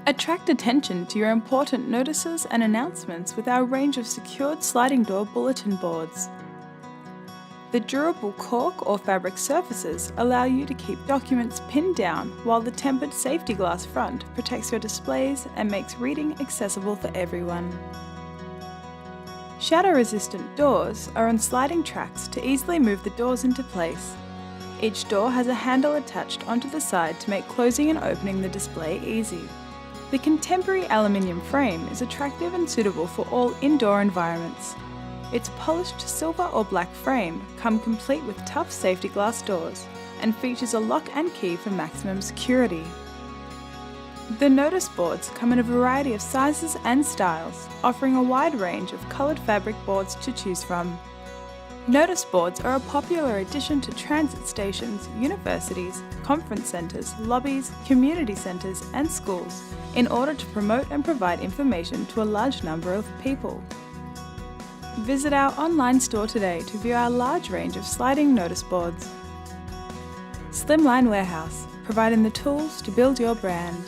Attract attention to your important notices and announcements with our range of secured sliding door bulletin boards. The durable cork or fabric surfaces allow you to keep documents pinned down, while the tempered safety glass front protects your displays and makes reading accessible for everyone. Shatter-resistant doors are on sliding tracks to easily move the doors into place. Each door has a handle attached onto the side to make closing and opening the display easy. The contemporary aluminium frame is attractive and suitable for all indoor environments. Its polished silver or black frame comes complete with tough safety glass doors and features a lock and key for maximum security. The notice boards come in a variety of sizes and styles, offering a wide range of coloured fabric boards to choose from. Notice boards are a popular addition to transit stations, universities, conference centres, lobbies, community centres and schools in order to promote and provide information to a large number of people. Visit our online store today to view our large range of sliding notice boards. Slimline Warehouse, providing the tools to build your brand.